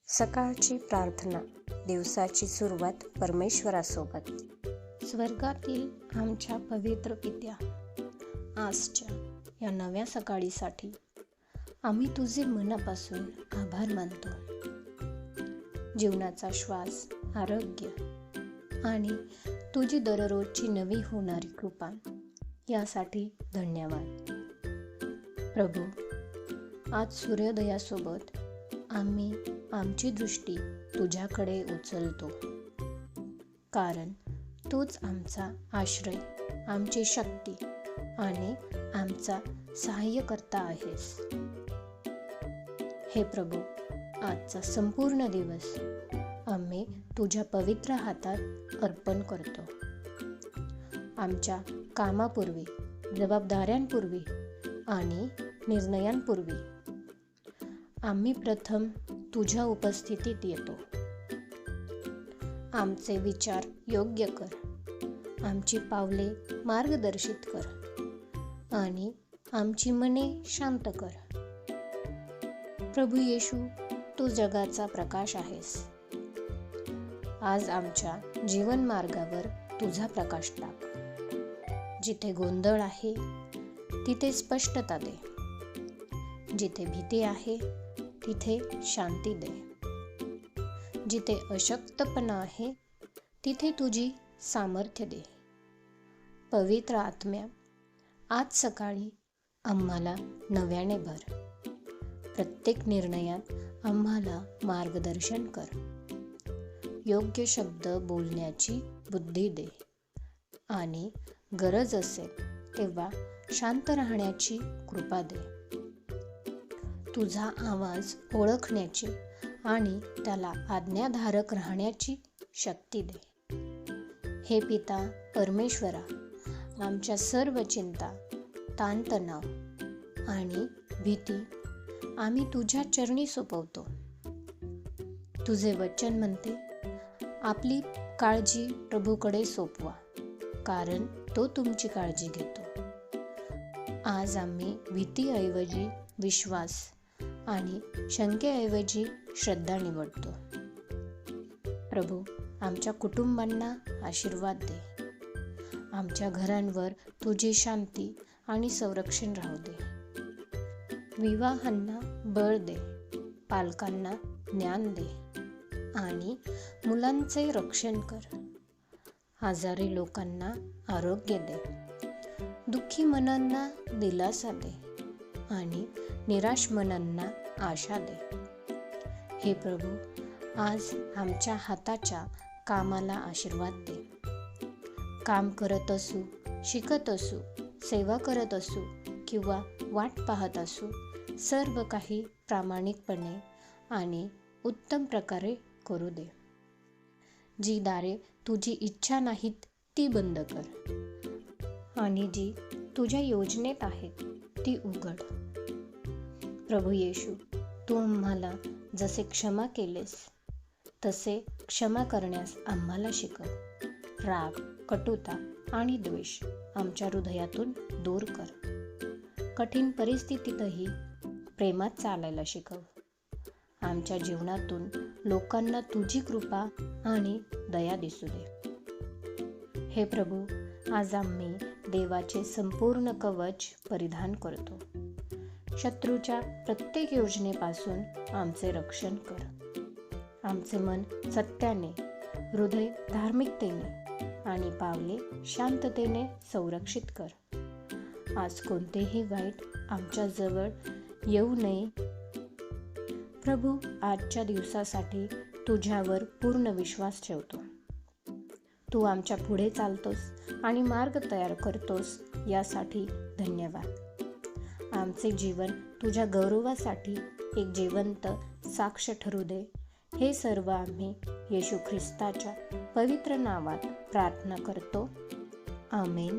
सकाळची प्रार्थना, दिवसाची सुरुवात परमेश्वरासोबत. स्वर्गातील आमच्या पवित्र पित्या, आजच्या या नव्या सकाळीसाठी आम्ही तुझे मनापासून आभार मानतो. जीवनाचा श्वास, आरोग्य आणि तुझी दररोजची नवी होणारी कृपा यासाठी धन्यवाद. प्रभू, आज सूर्योदयासोबत आम्ही आमची दृष्टी तुझ्याकडे उचलतो, कारण तूच आमचा आश्रय, आमची शक्ती आणि आमचा सहाय्यकर्ता आहेस. हे प्रभू, आजचा संपूर्ण दिवस आम्ही तुझ्या पवित्र हातात अर्पण करतो. आमच्या कामापूर्वी, जबाबदाऱ्यांपूर्वी आणि निर्णयांपूर्वी आम्ही प्रथम तुझ्या उपस्थितीत येतो. आमचे विचार योग्य कर, आमची पावले मार्गदर्शित कर आणि आमची मने शांत कर. प्रभू येशू, तू जगाचा प्रकाश आहेस. आज आमच्या जीवन मार्गावर तुझा प्रकाश टाक. जिथे गोंधळ आहे तिथे स्पष्टता दे. जिथे भीती आहे तिथे शांती दे. जिथे अशक्तपणा आहे तिथे तुझी सामर्थ्य दे. पवित्र आत्म्या, आज सकाळी आम्हाला नव्याने भर. प्रत्येक निर्णयात आम्हाला मार्गदर्शन कर. योग्य शब्द बोलण्याची बुद्धी दे आणि गरज असेल तेव्हा शांत राहण्याची कृपा दे. तुझा आवाज ओळखण्याची आणि त्याला आज्ञाधारक राहण्याची शक्ती दे. हे पिता परमेश्वरा, आमच्या सर्व चिंता, ताणतणाव आणि भीती आम्ही तुझ्या चरणी सोपवतो. तुझे वचन म्हणते, आपली काळजी प्रभूकडे सोपवा, कारण तो तुमची काळजी घेतो. आज आम्ही भीतीऐवजी विश्वास आणि शंकेऐवजी श्रद्धा निवडतो. प्रभू, आमच्या कुटुंबांना आशीर्वाद दे. आमच्या घरांवर तुझी शांती आणि संरक्षण राहू दे. विवाहांना बळ दे, पालकांना ज्ञान दे आणि मुलांचे रक्षण कर. आजारी लोकांना आरोग्य दे. दुःखी मनांना दिलासा दे आणि निराश मनांना आशा दे. हे प्रभू, आज आमच्या हाताच्या कामाला आशीर्वाद दे. काम करत असू, शिकत असू, सेवा करत असू किंवा वाट पाहत असू, सर्व काही प्रामाणिकपणे आणि उत्तम प्रकारे करू दे. जी दारे तुझी इच्छा नाहीत ती बंद कर आणि जी तुझ्या योजनेत आहेत ती उघड. प्रभू येशू, तू आम्हाला जसे क्षमा केलेस तसे क्षमा करण्यास आम्हाला शिकव. राग, कटुता आणि द्वेष आमच्या हृदयातून दूर कर. कठीण परिस्थितीतही प्रेमात चालायला शिकव. आमच्या जीवनातून लोकांना तुझी कृपा आणि दया दिसू दे. हे प्रभू, आज आम्ही देवाचे संपूर्ण कवच परिधान करतो. शत्रूच्या प्रत्येक योजनेपासून आमचे रक्षण कर. आमचे मन सत्याने, हृदय धार्मिकतेने आणि पावले शांततेने संरक्षित कर. आज कोणतेही वाईट आमच्या जवळ येऊ नये. प्रभू, आजच्या दिवसासाठी तुझ्यावर पूर्ण विश्वास ठेवतो. तू आमच्या पुढे चालतोस आणि मार्ग तयार करतोस, यासाठी धन्यवाद. आमचे जीवन तुझ्या गौरवासाठी एक जिवंत साक्ष ठरू दे. हे सर्व आम्ही येशू ख्रिस्ताच्या पवित्र नावात प्रार्थना करतो. आमेन.